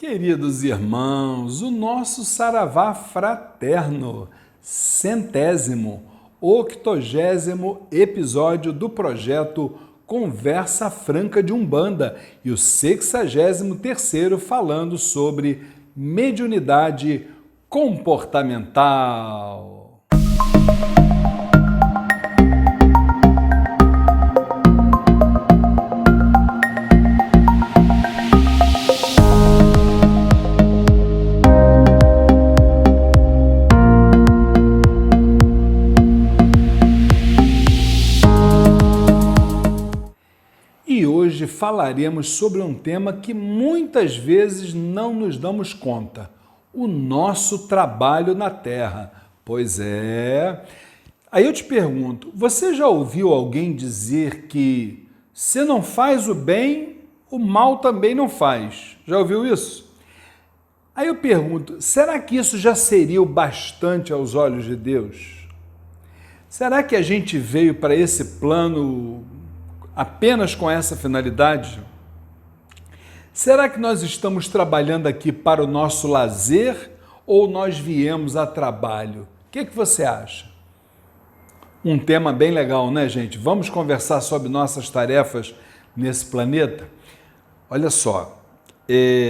Queridos irmãos, o nosso saravá fraterno, 100º, 80º episódio do projeto Conversa Franca de Umbanda e o 63º falando sobre mediunidade comportamental. E hoje falaremos sobre um tema que muitas vezes não nos damos conta: o nosso trabalho na Terra. Pois é. Aí eu te pergunto, você já ouviu alguém dizer que se não faz o bem, o mal também não faz? Já ouviu isso? Aí eu pergunto, será que isso já seria o bastante aos olhos de Deus? Será que a gente veio para esse plano apenas com essa finalidade? Será que nós estamos trabalhando aqui para o nosso lazer ou nós viemos a trabalho? O que você acha? Um tema bem legal, né, gente? Vamos conversar sobre nossas tarefas nesse planeta? Olha só,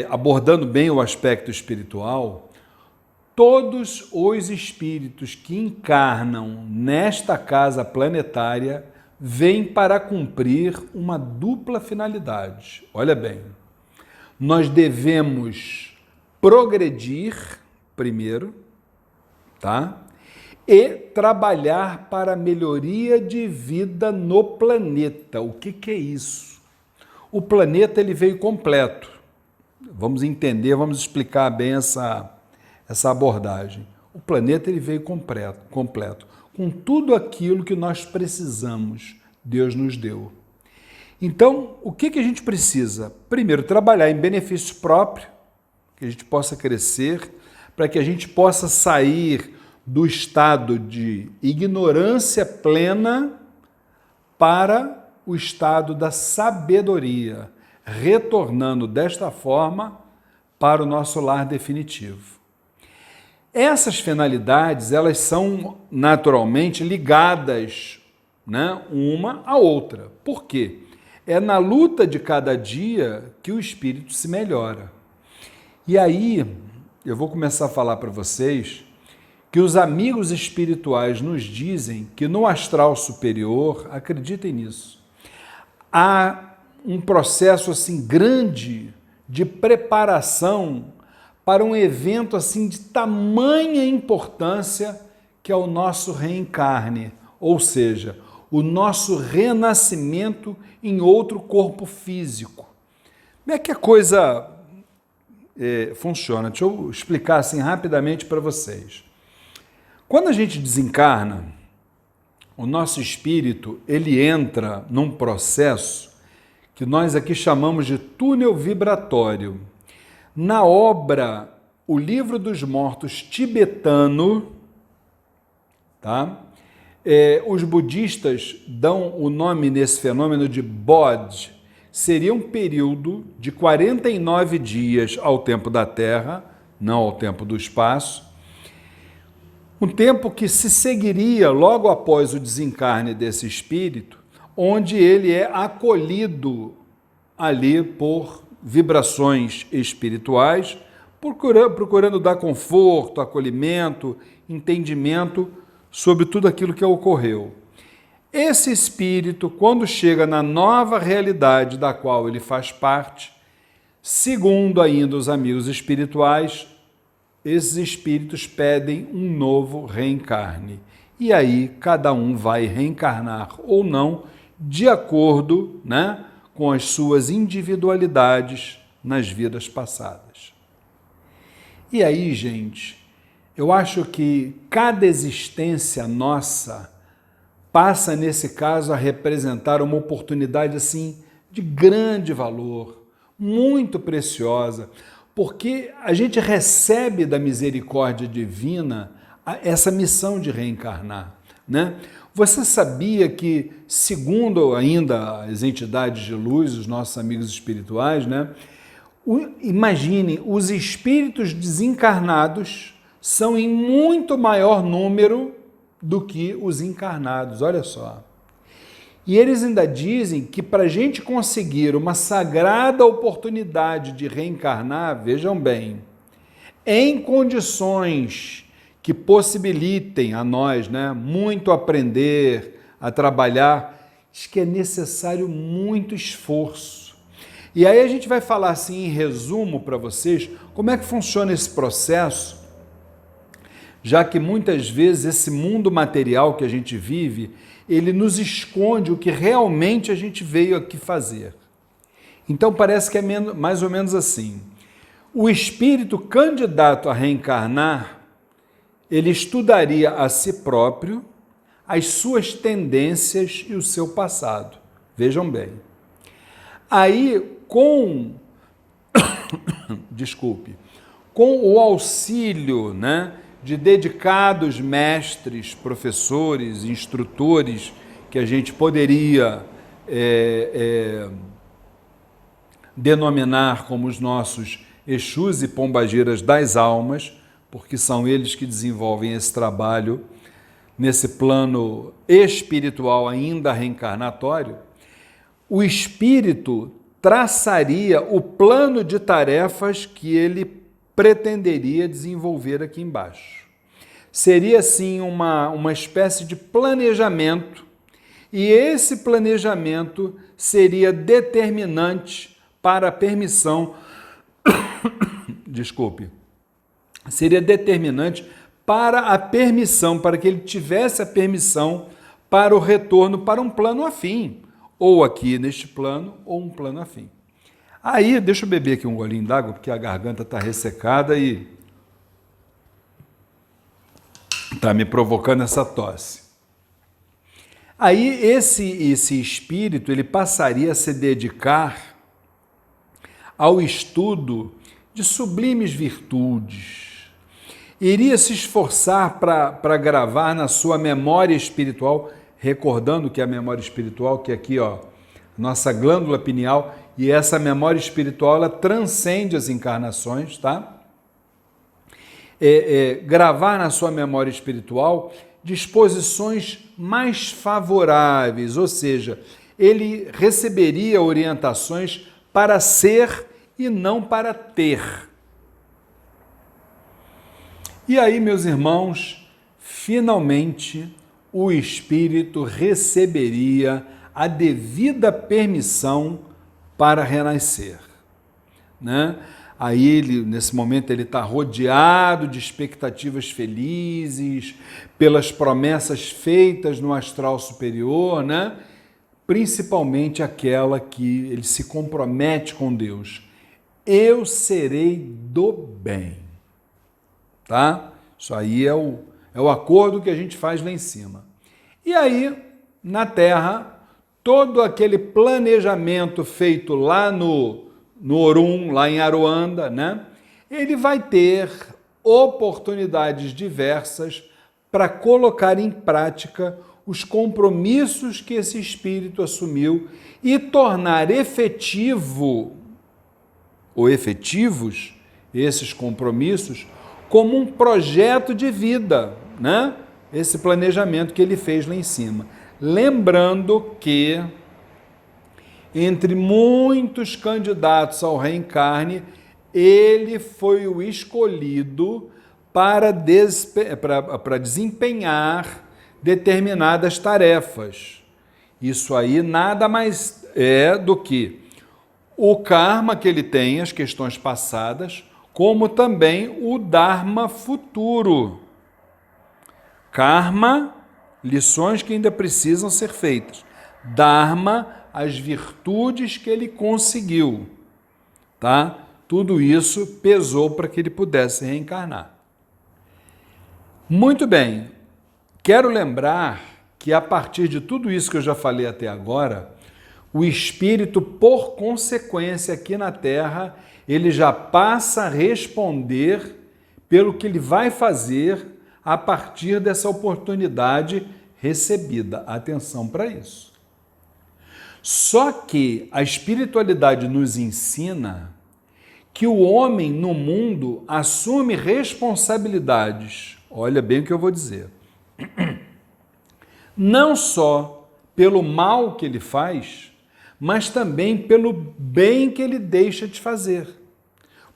abordando bem o aspecto espiritual, todos os espíritos que encarnam nesta casa planetária vêm para cumprir uma dupla finalidade. Olha bem, nós devemos progredir primeiro, tá? E trabalhar para a melhoria de vida no planeta. O que é isso? O planeta ele veio completo. Vamos entender, vamos explicar bem essa abordagem. O planeta ele veio completo, com tudo aquilo que nós precisamos, Deus nos deu. Então, o que a gente precisa? Primeiro, trabalhar em benefício próprio, que a gente possa crescer, para que a gente possa sair do estado de ignorância plena para o estado da sabedoria, retornando desta forma para o nosso lar definitivo. Essas finalidades, elas são naturalmente ligadas, né, uma à outra. Por quê? É na luta de cada dia que o espírito se melhora. E aí, eu vou começar a falar para vocês que os amigos espirituais nos dizem que no astral superior, acreditem nisso, há um processo assim grande de preparação para um evento assim de tamanha importância que é o nosso reencarne, ou seja, o nosso renascimento em outro corpo físico. Como é que a coisa funciona? Deixa eu explicar assim rapidamente para vocês. Quando a gente desencarna, o nosso espírito ele entra num processo que nós aqui chamamos de túnel vibratório. Na obra O Livro dos Mortos tibetano, tá? Os budistas dão o nome nesse fenômeno de Bodh. Seria um período de 49 dias ao tempo da Terra, não ao tempo do espaço, um tempo que se seguiria logo após o desencarne desse espírito, onde ele é acolhido ali por vibrações espirituais, procurando dar conforto, acolhimento, entendimento sobre tudo aquilo que ocorreu. Esse espírito, quando chega na nova realidade da qual ele faz parte, segundo ainda os amigos espirituais, esses espíritos pedem um novo reencarne. E aí cada um vai reencarnar ou não, de acordo, né, com as suas individualidades nas vidas passadas. E aí, gente, eu acho que cada existência nossa passa, nesse caso, a representar uma oportunidade assim de grande valor, muito preciosa, porque a gente recebe da misericórdia divina essa missão de reencarnar, né? Você sabia que, segundo ainda as entidades de luz, os nossos amigos espirituais, né, Imagine, os espíritos desencarnados são em muito maior número do que os encarnados, olha só. E eles ainda dizem que para a gente conseguir uma sagrada oportunidade de reencarnar, vejam bem, em condições que possibilitem a nós, né, muito aprender, a trabalhar, diz que é necessário muito esforço. E aí a gente vai falar assim, em resumo para vocês, como é que funciona esse processo, já que muitas vezes esse mundo material que a gente vive, ele nos esconde o que realmente a gente veio aqui fazer. Então parece que é mais ou menos assim. O espírito candidato a reencarnar, ele estudaria a si próprio, as suas tendências e o seu passado. Vejam bem. Aí, com o auxílio, né, de dedicados mestres, professores, instrutores, que a gente poderia denominar como os nossos Exus e Pombagiras das almas, porque são eles que desenvolvem esse trabalho nesse plano espiritual ainda reencarnatório, o espírito traçaria o plano de tarefas que ele pretenderia desenvolver aqui embaixo. Seria, assim, uma espécie de planejamento, e esse planejamento seria determinante para a permissão, seria determinante para a permissão, para que ele tivesse a permissão para o retorno para um plano afim, ou aqui neste plano, ou um plano afim. Aí, deixa eu beber aqui um golinho d'água, porque a garganta está ressecada e está me provocando essa tosse. Aí, esse espírito, ele passaria a se dedicar ao estudo de sublimes virtudes. Iria se esforçar para gravar na sua memória espiritual, recordando que a memória espiritual, que aqui, ó, nossa glândula pineal, e essa memória espiritual, ela transcende as encarnações, tá? Gravar na sua memória espiritual disposições mais favoráveis, ou seja, ele receberia orientações para ser e não para ter. E aí, meus irmãos, finalmente o espírito receberia a devida permissão para renascer, né? Aí, ele, nesse momento, ele está rodeado de expectativas felizes, pelas promessas feitas no astral superior, né? Principalmente aquela que ele se compromete com Deus. Eu serei do bem. Tá? Isso aí é o acordo que a gente faz lá em cima. E aí, na Terra, todo aquele planejamento feito lá no Orum, lá em Aruanda, né? Ele vai ter oportunidades diversas para colocar em prática os compromissos que esse espírito assumiu e tornar efetivo ou efetivos esses compromissos como um projeto de vida, né? Esse planejamento que ele fez lá em cima. Lembrando que, entre muitos candidatos ao reencarne, ele foi o escolhido para desempenhar determinadas tarefas. Isso aí nada mais é do que o karma que ele tem, as questões passadas, como também o dharma futuro. Karma, lições que ainda precisam ser feitas. Dharma, as virtudes que ele conseguiu. Tá? Tudo isso pesou para que ele pudesse reencarnar. Muito bem. Quero lembrar que a partir de tudo isso que eu já falei até agora, o espírito, por consequência, aqui na Terra, ele já passa a responder pelo que ele vai fazer a partir dessa oportunidade recebida. Atenção para isso. Só que a espiritualidade nos ensina que o homem no mundo assume responsabilidades, olha bem o que eu vou dizer, não só pelo mal que ele faz, mas também pelo bem que ele deixa de fazer.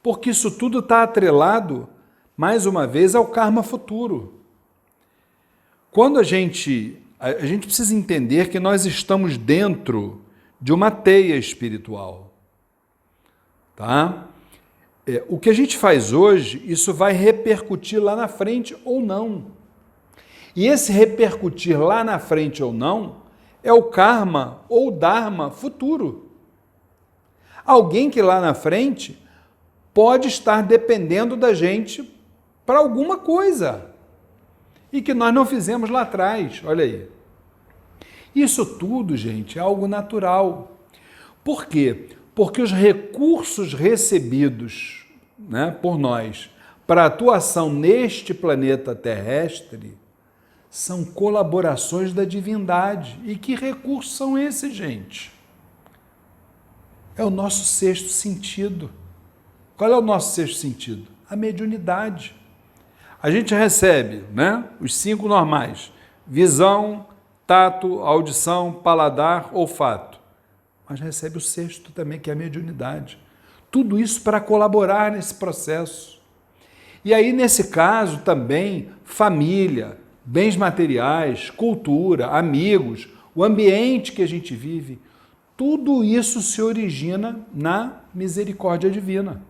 Porque isso tudo está atrelado, mais uma vez, ao karma futuro. Quando a gente precisa entender que nós estamos dentro de uma teia espiritual, tá? O que a gente faz hoje, isso vai repercutir lá na frente ou não. E esse repercutir lá na frente ou não é o karma ou dharma futuro. Alguém que lá na frente pode estar dependendo da gente para alguma coisa e que nós não fizemos lá atrás, olha aí. Isso tudo, gente, é algo natural. Por quê? Porque os recursos recebidos, né, por nós para atuação neste planeta terrestre são colaborações da divindade. E que recursos são esses, gente? É o nosso sexto sentido. Qual é o nosso sexto sentido? A mediunidade. A gente recebe, né, os 5 normais: visão, tato, audição, paladar, olfato. Mas recebe o sexto também, que é a mediunidade. Tudo isso para colaborar nesse processo. E aí, nesse caso, também, família, bens materiais, cultura, amigos, o ambiente que a gente vive, tudo isso se origina na misericórdia divina.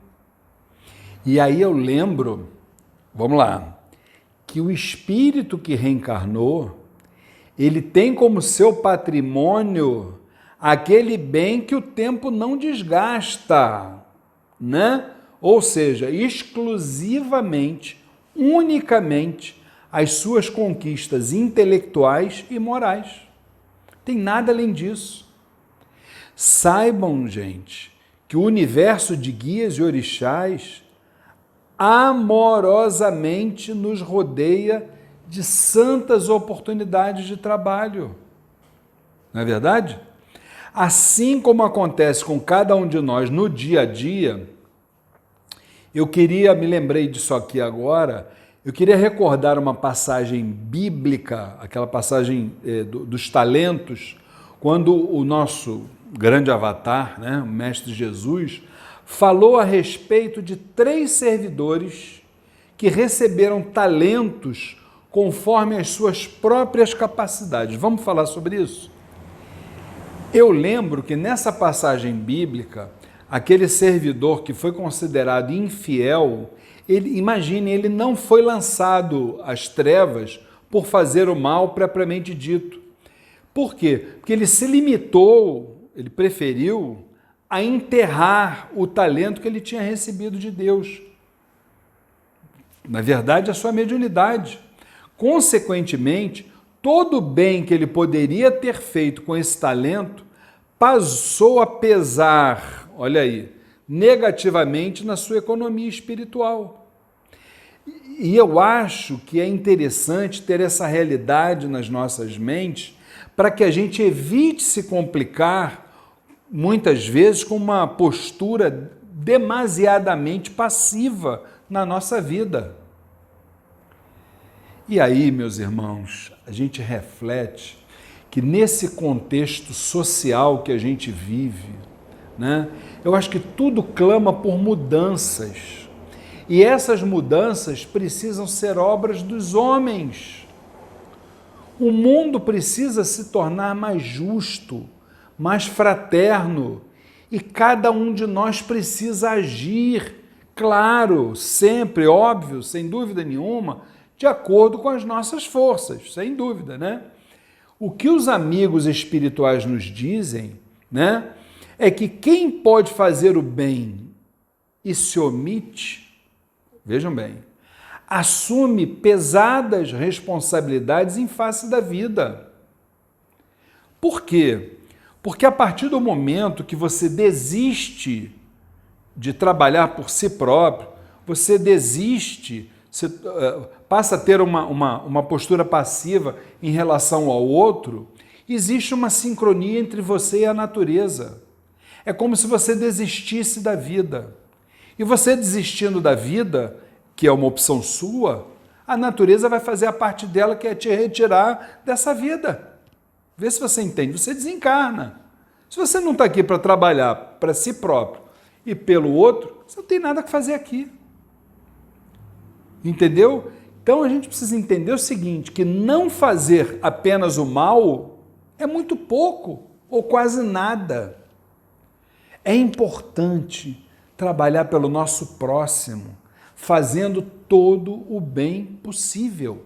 E aí eu lembro, vamos lá, que o espírito que reencarnou, ele tem como seu patrimônio aquele bem que o tempo não desgasta, né? Ou seja, exclusivamente, unicamente, as suas conquistas intelectuais e morais. Tem nada além disso. Saibam, gente, que o universo de guias e orixás amorosamente nos rodeia de santas oportunidades de trabalho. Não é verdade? Assim como acontece com cada um de nós no dia a dia, me lembrei disso aqui agora, eu queria recordar uma passagem bíblica, aquela passagem dos talentos, quando o nosso grande avatar, né, o Mestre Jesus, falou a respeito de 3 servidores que receberam talentos conforme as suas próprias capacidades. Vamos falar sobre isso? Eu lembro que nessa passagem bíblica, aquele servidor que foi considerado infiel, ele não foi lançado às trevas por fazer o mal propriamente dito. Por quê? Porque ele se limitou, ele preferiu a enterrar o talento que ele tinha recebido de Deus. Na verdade, a sua mediunidade. Consequentemente, todo o bem que ele poderia ter feito com esse talento passou a pesar, olha aí, negativamente na sua economia espiritual. E eu acho que é interessante ter essa realidade nas nossas mentes para que a gente evite se complicar, muitas vezes, com uma postura demasiadamente passiva na nossa vida. E aí, meus irmãos, a gente reflete que nesse contexto social que a gente vive, né, eu acho que tudo clama por mudanças. E essas mudanças precisam ser obras dos homens. O mundo precisa se tornar mais justo, mais fraterno, e cada um de nós precisa agir, claro, sempre, óbvio, sem dúvida nenhuma, de acordo com as nossas forças, sem dúvida, né? O que os amigos espirituais nos dizem, né, é que quem pode fazer o bem e se omite, vejam bem, assume pesadas responsabilidades em face da vida. Por quê? Porque a partir do momento que você desiste de trabalhar por si próprio, você desiste, você passa a ter uma postura passiva em relação ao outro, existe uma sincronia entre você e a natureza. É como se você desistisse da vida. E você desistindo da vida, que é uma opção sua, a natureza vai fazer a parte dela, que é te retirar dessa vida. Vê se você entende. Você desencarna. Se você não está aqui para trabalhar para si próprio e pelo outro, você não tem nada que fazer aqui. Entendeu? Então a gente precisa entender o seguinte, que não fazer apenas o mal é muito pouco ou quase nada. É importante trabalhar pelo nosso próximo, fazendo todo o bem possível.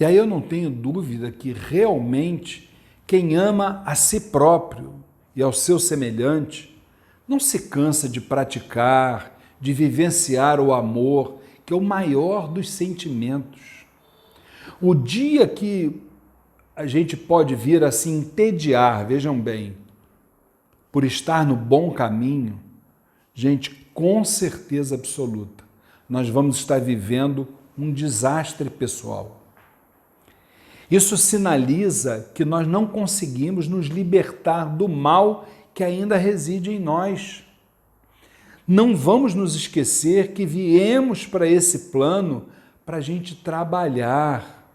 E aí eu não tenho dúvida que realmente quem ama a si próprio e ao seu semelhante não se cansa de praticar, de vivenciar o amor, que é o maior dos sentimentos. O dia que a gente pode vir a se entediar, vejam bem, por estar no bom caminho, gente, com certeza absoluta, nós vamos estar vivendo um desastre pessoal. Isso sinaliza que nós não conseguimos nos libertar do mal que ainda reside em nós. Não vamos nos esquecer que viemos para esse plano para a gente trabalhar,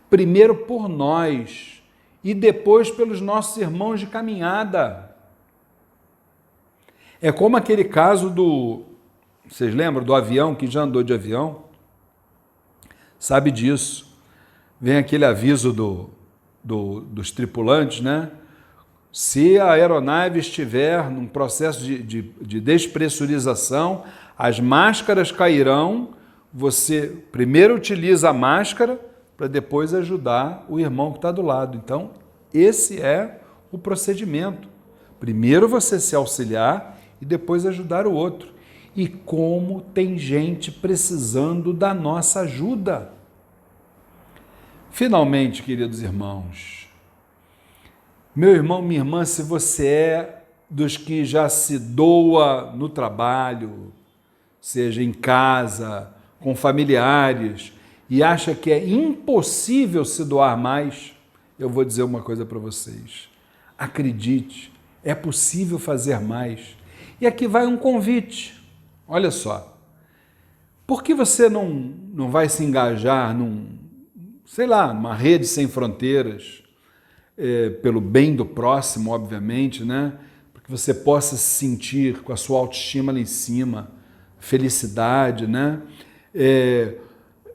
primeiro por nós e depois pelos nossos irmãos de caminhada. É como aquele caso vocês lembram do avião, que já andou de avião? Sabe disso. Vem aquele aviso dos tripulantes, né? Se a aeronave estiver num processo de despressurização, as máscaras cairão, você primeiro utiliza a máscara para depois ajudar o irmão que está do lado. Então, esse é o procedimento. Primeiro você se auxiliar e depois ajudar o outro. E como tem gente precisando da nossa ajuda. Finalmente, queridos irmãos, meu irmão, minha irmã, se você é dos que já se doa no trabalho, seja em casa, com familiares, e acha que é impossível se doar mais, eu vou dizer uma coisa para vocês. Acredite, é possível fazer mais. E aqui vai um convite. Olha só. Por que você não vai se engajar numa rede sem fronteiras, pelo bem do próximo, obviamente, né? Para que você possa se sentir com a sua autoestima lá em cima, felicidade, né?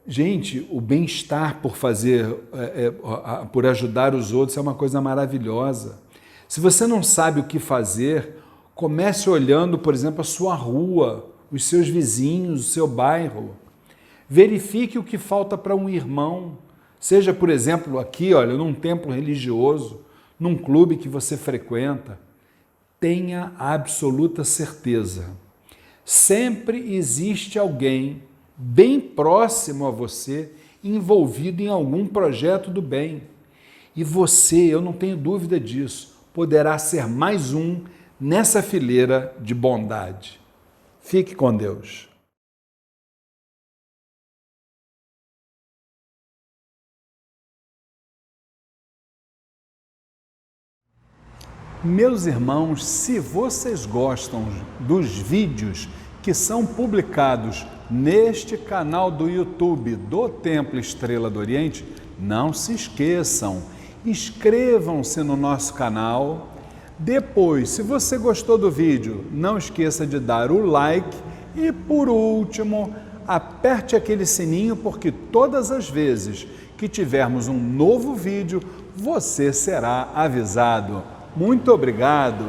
Gente, o bem-estar por por ajudar os outros é uma coisa maravilhosa. Se você não sabe o que fazer, comece olhando, por exemplo, a sua rua, os seus vizinhos, o seu bairro. Verifique o que falta para um irmão. Seja, por exemplo, aqui, olha, num templo religioso, num clube que você frequenta. Tenha a absoluta certeza. Sempre existe alguém bem próximo a você, envolvido em algum projeto do bem. E você, eu não tenho dúvida disso, poderá ser mais um nessa fileira de bondade. Fique com Deus. Meus irmãos, se vocês gostam dos vídeos que são publicados neste canal do YouTube do Templo Estrela do Oriente, não se esqueçam, inscrevam-se no nosso canal. Depois, se você gostou do vídeo, não esqueça de dar o like e, por último, aperte aquele sininho, porque todas as vezes que tivermos um novo vídeo, você será avisado. Muito obrigado!